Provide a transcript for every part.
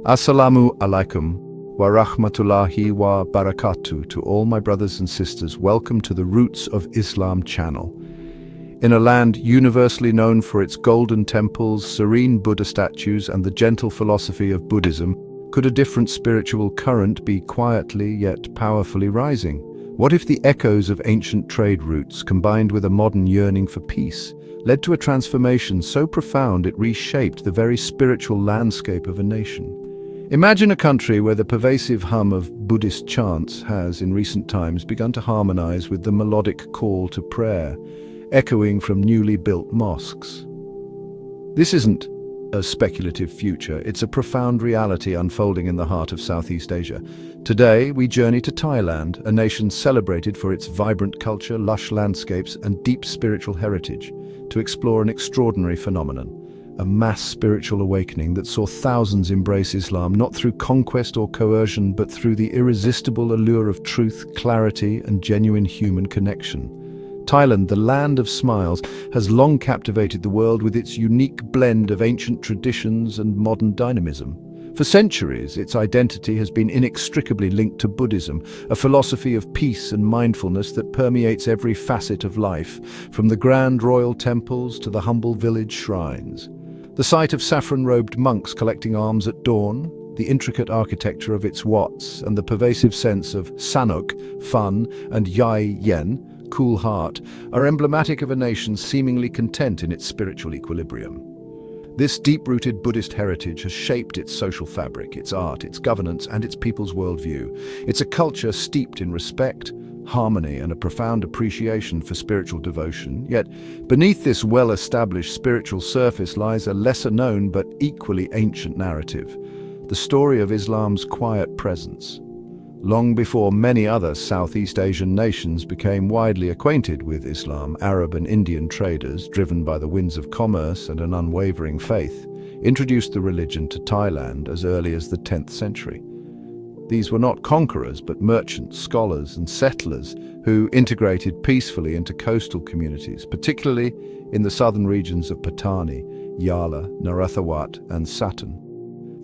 Assalamu alaikum wa rahmatullahi wa barakatuh to all my brothers and sisters. Welcome to the Roots of Islam channel. In a land universally known for its golden temples, serene Buddha statues, and the gentle philosophy of Buddhism, could a different spiritual current be quietly yet powerfully rising? What if the echoes of ancient trade routes, combined with a modern yearning for peace, led to a transformation so profound it reshaped the very spiritual landscape of a nation? Imagine a country where the pervasive hum of Buddhist chants has, in recent times, begun to harmonize with the melodic call to prayer, echoing from newly built mosques. This isn't a speculative future, it's a profound reality unfolding in the heart of Southeast Asia. Today, we journey to Thailand, a nation celebrated for its vibrant culture, lush landscapes, and deep spiritual heritage, to explore an extraordinary phenomenon. A mass spiritual awakening that saw thousands embrace Islam not through conquest or coercion, but through the irresistible allure of truth, clarity, and genuine human connection. Thailand, the land of smiles, has long captivated the world with its unique blend of ancient traditions and modern dynamism. For centuries, its identity has been inextricably linked to Buddhism, a philosophy of peace and mindfulness that permeates every facet of life, from the grand royal temples to the humble village shrines. The sight of saffron-robed monks collecting alms at dawn, the intricate architecture of its wats, and the pervasive sense of sanuk, fun, and yai yen, cool heart, are emblematic of a nation seemingly content in its spiritual equilibrium. This deep-rooted Buddhist heritage has shaped its social fabric, its art, its governance, and its people's worldview. It's a culture steeped in respect, harmony, and a profound appreciation for spiritual devotion. Yet, beneath this well-established spiritual surface lies a lesser-known but equally ancient narrative, the story of Islam's quiet presence. Long before many other Southeast Asian nations became widely acquainted with Islam, Arab and Indian traders, driven by the winds of commerce and an unwavering faith, introduced the religion to Thailand as early as the 10th century. These were not conquerors, but merchants, scholars, and settlers who integrated peacefully into coastal communities, particularly in the southern regions of Patani, Yala, Narathiwat, and Satun.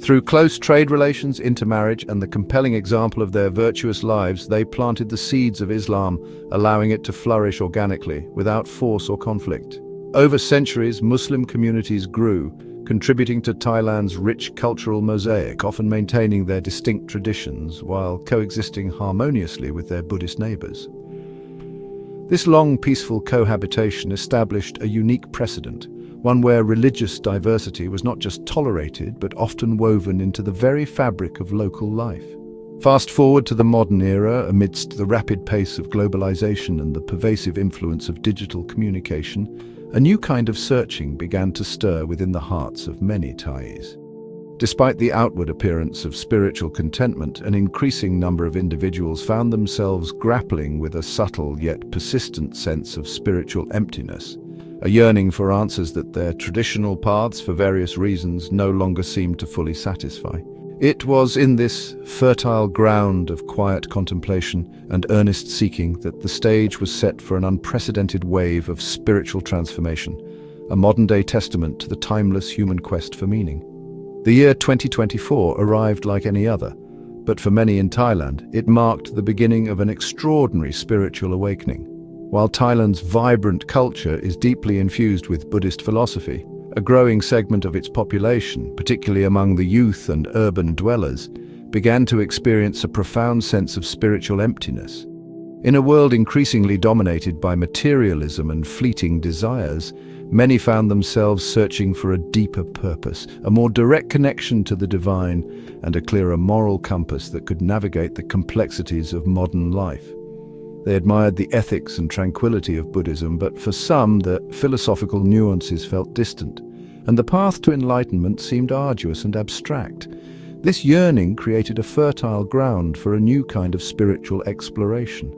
Through close trade relations, intermarriage, and the compelling example of their virtuous lives, they planted the seeds of Islam, allowing it to flourish organically, without force or conflict. Over centuries, Muslim communities grew, contributing to Thailand's rich cultural mosaic, often maintaining their distinct traditions while coexisting harmoniously with their Buddhist neighbors. This long, peaceful cohabitation established a unique precedent, one where religious diversity was not just tolerated, but often woven into the very fabric of local life. Fast forward to the modern era, amidst the rapid pace of globalization and the pervasive influence of digital communication, a new kind of searching began to stir within the hearts of many Thais. Despite the outward appearance of spiritual contentment, an increasing number of individuals found themselves grappling with a subtle yet persistent sense of spiritual emptiness, a yearning for answers that their traditional paths, for various reasons, no longer seemed to fully satisfy. It was in this fertile ground of quiet contemplation and earnest seeking that the stage was set for an unprecedented wave of spiritual transformation, a modern-day testament to the timeless human quest for meaning. The year 2024 arrived like any other, but for many in Thailand, it marked the beginning of an extraordinary spiritual awakening. While Thailand's vibrant culture is deeply infused with Buddhist philosophy, a growing segment of its population, particularly among the youth and urban dwellers, began to experience a profound sense of spiritual emptiness. In a world increasingly dominated by materialism and fleeting desires, many found themselves searching for a deeper purpose, a more direct connection to the divine, and a clearer moral compass that could navigate the complexities of modern life. They admired the ethics and tranquility of Buddhism, but for some, the philosophical nuances felt distant, and the path to enlightenment seemed arduous and abstract. This yearning created a fertile ground for a new kind of spiritual exploration.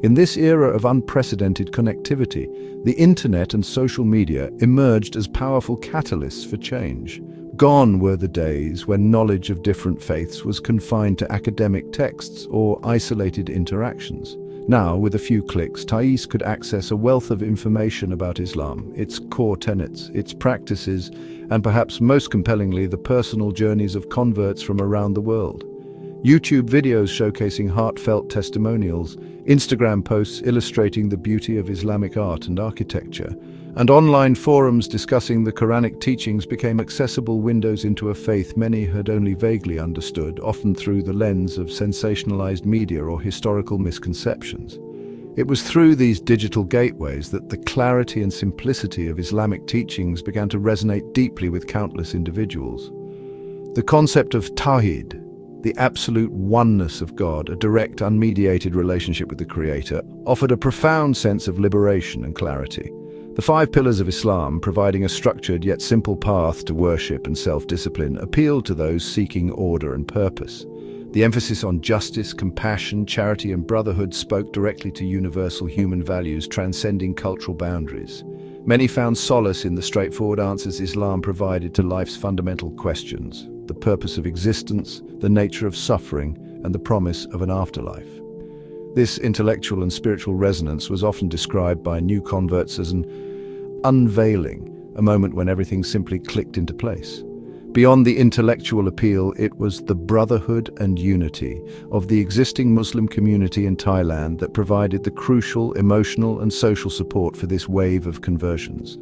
In this era of unprecedented connectivity, the internet and social media emerged as powerful catalysts for change. Gone were the days when knowledge of different faiths was confined to academic texts or isolated interactions. Now, with a few clicks, Thais could access a wealth of information about Islam, its core tenets, its practices, and perhaps most compellingly, the personal journeys of converts from around the world. YouTube videos showcasing heartfelt testimonials, Instagram posts illustrating the beauty of Islamic art and architecture, and online forums discussing the Quranic teachings became accessible windows into a faith many had only vaguely understood, often through the lens of sensationalized media or historical misconceptions. It was through these digital gateways that the clarity and simplicity of Islamic teachings began to resonate deeply with countless individuals. The concept of Tawhid, the absolute oneness of God, a direct, unmediated relationship with the Creator, offered a profound sense of liberation and clarity. The 5 pillars of Islam, providing a structured yet simple path to worship and self-discipline, appealed to those seeking order and purpose. The emphasis on justice, compassion, charity, and brotherhood spoke directly to universal human values, transcending cultural boundaries. Many found solace in the straightforward answers Islam provided to life's fundamental questions: the purpose of existence, the nature of suffering, and the promise of an afterlife. This intellectual and spiritual resonance was often described by new converts as an unveiling, a moment when everything simply clicked into place. Beyond the intellectual appeal, it was the brotherhood and unity of the existing Muslim community in Thailand that provided the crucial emotional and social support for this wave of conversions.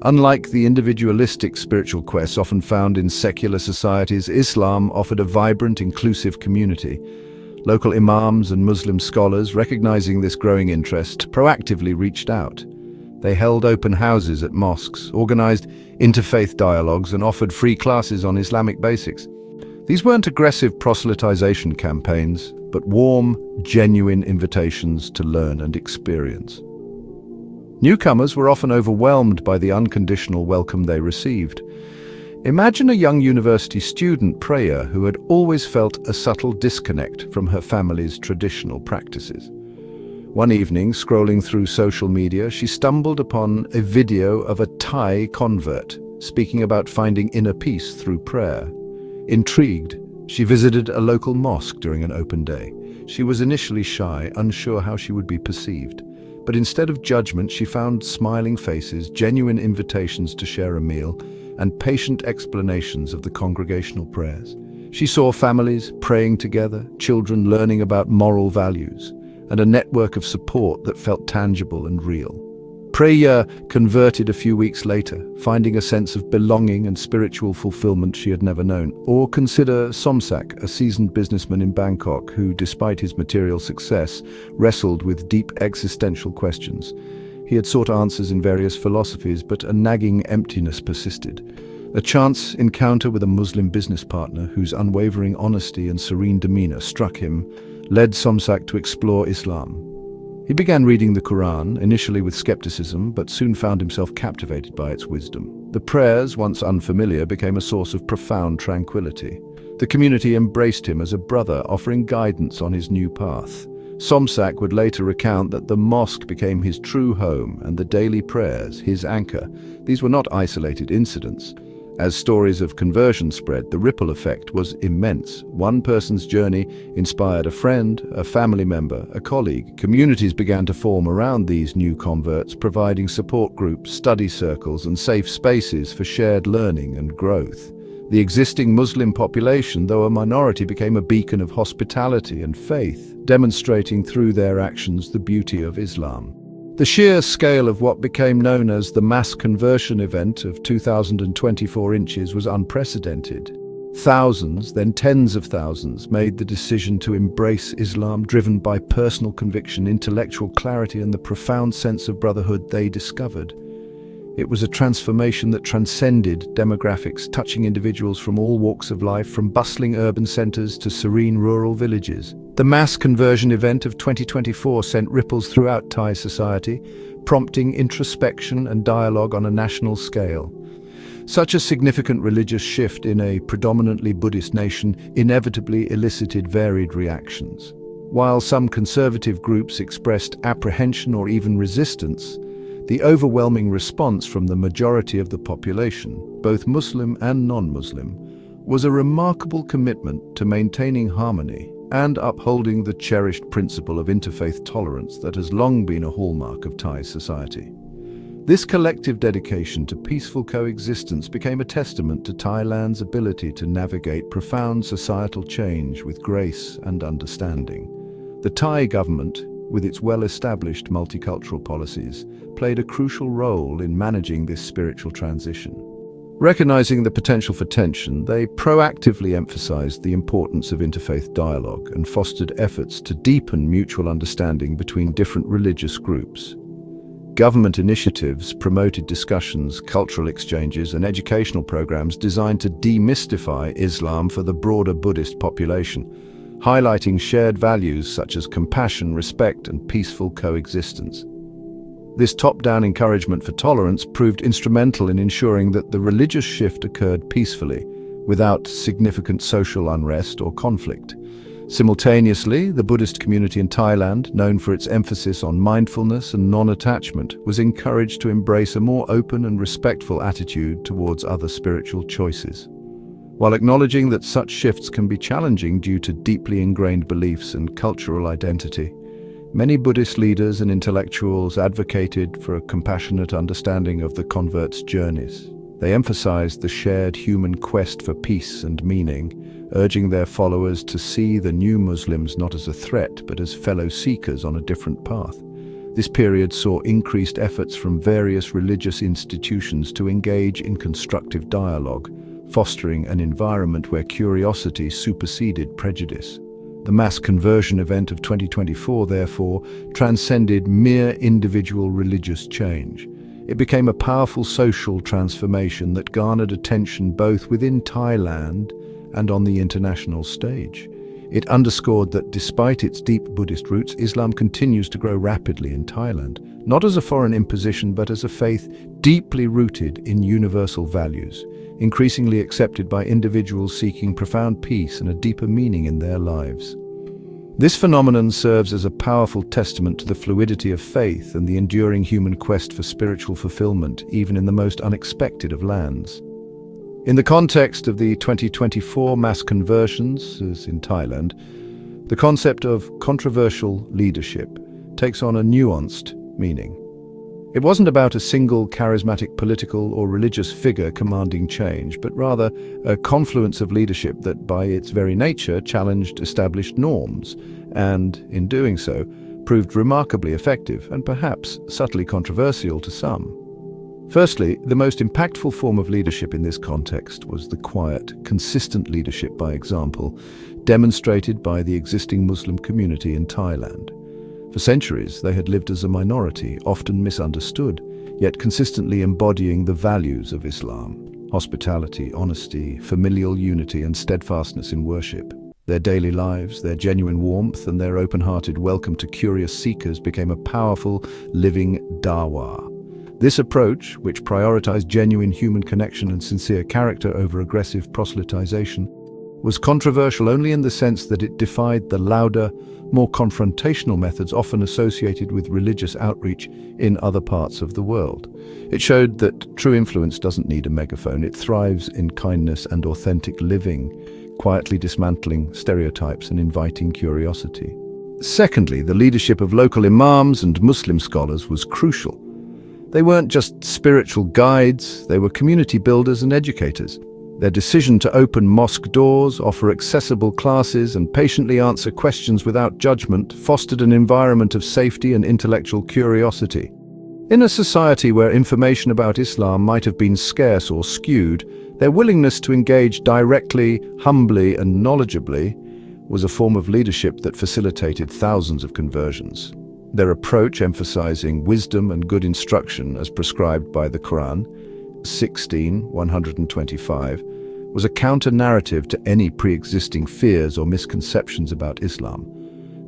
Unlike the individualistic spiritual quests often found in secular societies, Islam offered a vibrant, inclusive community. Local imams and Muslim scholars, recognizing this growing interest, proactively reached out. They held open houses at mosques, organized interfaith dialogues, and offered free classes on Islamic basics. These weren't aggressive proselytization campaigns, but warm, genuine invitations to learn and experience. Newcomers were often overwhelmed by the unconditional welcome they received. Imagine a young university student, Preya, who had always felt a subtle disconnect from her family's traditional practices. One evening, scrolling through social media, she stumbled upon a video of a Thai convert speaking about finding inner peace through prayer. Intrigued, she visited a local mosque during an open day. She was initially shy, unsure how she would be perceived. But instead of judgment, she found smiling faces, genuine invitations to share a meal, and patient explanations of the congregational prayers. She saw families praying together, children learning about moral values, and a network of support that felt tangible and real. Preya converted a few weeks later, finding a sense of belonging and spiritual fulfillment she had never known. Or consider Somsak, a seasoned businessman in Bangkok who, despite his material success, wrestled with deep existential questions. He had sought answers in various philosophies, but a nagging emptiness persisted. A chance encounter with a Muslim business partner whose unwavering honesty and serene demeanor struck him led Somsak to explore Islam. He began reading the Quran, initially with skepticism, but soon found himself captivated by its wisdom. The prayers, once unfamiliar, became a source of profound tranquility. The community embraced him as a brother, offering guidance on his new path. Somsak would later recount that the mosque became his true home and the daily prayers his anchor. These were not isolated incidents. As stories of conversion spread, the ripple effect was immense. One person's journey inspired a friend, a family member, a colleague. Communities began to form around these new converts, providing support groups, study circles, and safe spaces for shared learning and growth. The existing Muslim population, though a minority, became a beacon of hospitality and faith, demonstrating through their actions the beauty of Islam. The sheer scale of what became known as the mass conversion event of 2,024 inches was unprecedented. Thousands, then tens of thousands, made the decision to embrace Islam, driven by personal conviction, intellectual clarity, and the profound sense of brotherhood they discovered. It was a transformation that transcended demographics, touching individuals from all walks of life, from bustling urban centers to serene rural villages. The mass conversion event of 2024 sent ripples throughout Thai society, prompting introspection and dialogue on a national scale. Such a significant religious shift in a predominantly Buddhist nation inevitably elicited varied reactions. While some conservative groups expressed apprehension or even resistance, the overwhelming response from the majority of the population, both Muslim and non-Muslim, was a remarkable commitment to maintaining harmony and upholding the cherished principle of interfaith tolerance that has long been a hallmark of Thai society. This collective dedication to peaceful coexistence became a testament to Thailand's ability to navigate profound societal change with grace and understanding. The Thai government, with its well-established multicultural policies, played a crucial role in managing this spiritual transition. Recognizing the potential for tension, they proactively emphasized the importance of interfaith dialogue and fostered efforts to deepen mutual understanding between different religious groups. Government initiatives promoted discussions, cultural exchanges, and educational programs designed to demystify Islam for the broader Buddhist population, highlighting shared values such as compassion, respect, and peaceful coexistence. This top-down encouragement for tolerance proved instrumental in ensuring that the religious shift occurred peacefully, without significant social unrest or conflict. Simultaneously, the Buddhist community in Thailand, known for its emphasis on mindfulness and non-attachment, was encouraged to embrace a more open and respectful attitude towards other spiritual choices. While acknowledging that such shifts can be challenging due to deeply ingrained beliefs and cultural identity, many Buddhist leaders and intellectuals advocated for a compassionate understanding of the converts' journeys. They emphasized the shared human quest for peace and meaning, urging their followers to see the new Muslims not as a threat but as fellow seekers on a different path. This period saw increased efforts from various religious institutions to engage in constructive dialogue, fostering an environment where curiosity superseded prejudice. The mass conversion event of 2024, therefore, transcended mere individual religious change. It became a powerful social transformation that garnered attention both within Thailand and on the international stage. It underscored that despite its deep Buddhist roots, Islam continues to grow rapidly in Thailand, not as a foreign imposition but as a faith deeply rooted in universal values, increasingly accepted by individuals seeking profound peace and a deeper meaning in their lives. This phenomenon serves as a powerful testament to the fluidity of faith and the enduring human quest for spiritual fulfillment, even in the most unexpected of lands. In the context of the 2024 mass conversions, as in Thailand, the concept of controversial leadership takes on a nuanced meaning. It wasn't about a single charismatic political or religious figure commanding change, but rather a confluence of leadership that by its very nature challenged established norms, and, in doing so, proved remarkably effective and perhaps subtly controversial to some. Firstly, the most impactful form of leadership in this context was the quiet, consistent leadership by example, demonstrated by the existing Muslim community in Thailand. For centuries, they had lived as a minority, often misunderstood, yet consistently embodying the values of Islam: hospitality, honesty, familial unity, and steadfastness in worship. Their daily lives, their genuine warmth, and their open-hearted welcome to curious seekers became a powerful, living dawah. This approach, which prioritized genuine human connection and sincere character over aggressive proselytization, was controversial only in the sense that it defied the louder, more confrontational methods often associated with religious outreach in other parts of the world. It showed that true influence doesn't need a megaphone. It thrives in kindness and authentic living, quietly dismantling stereotypes and inviting curiosity. Secondly, the leadership of local imams and Muslim scholars was crucial. They weren't just spiritual guides, they were community builders and educators. Their decision to open mosque doors, offer accessible classes, and patiently answer questions without judgment fostered an environment of safety and intellectual curiosity. In a society where information about Islam might have been scarce or skewed, their willingness to engage directly, humbly, and knowledgeably was a form of leadership that facilitated thousands of conversions. Their approach, emphasizing wisdom and good instruction as prescribed by the Quran, 16:125, was a counter-narrative to any pre-existing fears or misconceptions about Islam,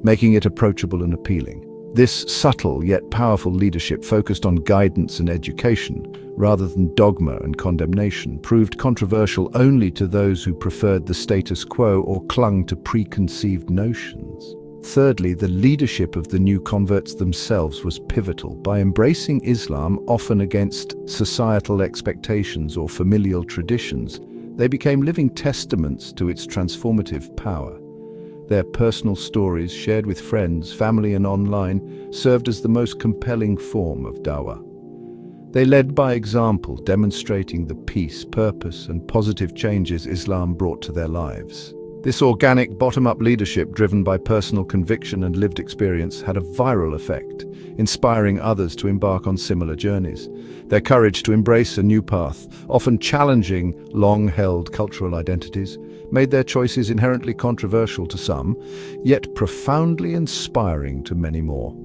making it approachable and appealing. This subtle yet powerful leadership focused on guidance and education, rather than dogma and condemnation, proved controversial only to those who preferred the status quo or clung to preconceived notions. Thirdly, the leadership of the new converts themselves was pivotal. By embracing Islam, often against societal expectations or familial traditions, they became living testaments to its transformative power. Their personal stories, shared with friends, family and online, served as the most compelling form of dawah. They led by example, demonstrating the peace, purpose and positive changes Islam brought to their lives. This organic, bottom-up leadership, driven by personal conviction and lived experience, had a viral effect, inspiring others to embark on similar journeys. Their courage to embrace a new path, often challenging long-held cultural identities, made their choices inherently controversial to some, yet profoundly inspiring to many more.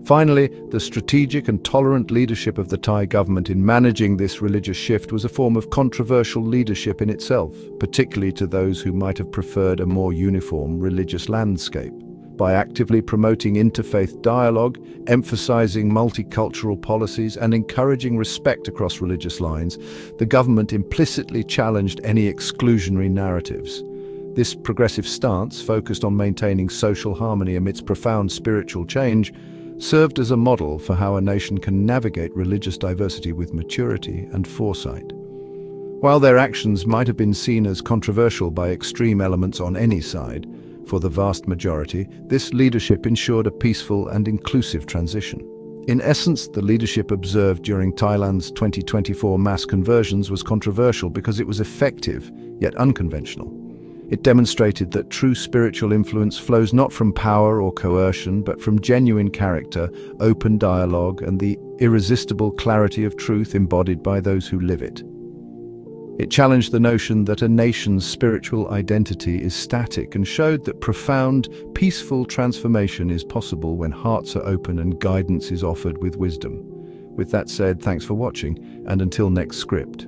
Finally, the strategic and tolerant leadership of the Thai government in managing this religious shift was a form of controversial leadership in itself, particularly to those who might have preferred a more uniform religious landscape. By actively promoting interfaith dialogue, emphasizing multicultural policies, and encouraging respect across religious lines, the government implicitly challenged any exclusionary narratives. This progressive stance, focused on maintaining social harmony amidst profound spiritual change, served as a model for how a nation can navigate religious diversity with maturity and foresight. While their actions might have been seen as controversial by extreme elements on any side, for the vast majority, this leadership ensured a peaceful and inclusive transition. In essence, the leadership observed during Thailand's 2024 mass conversions was controversial because it was effective, yet unconventional. It demonstrated that true spiritual influence flows not from power or coercion, but from genuine character, open dialogue, and the irresistible clarity of truth embodied by those who live it. It challenged the notion that a nation's spiritual identity is static and showed that profound, peaceful transformation is possible when hearts are open and guidance is offered with wisdom. With that said, thanks for watching, and until next script.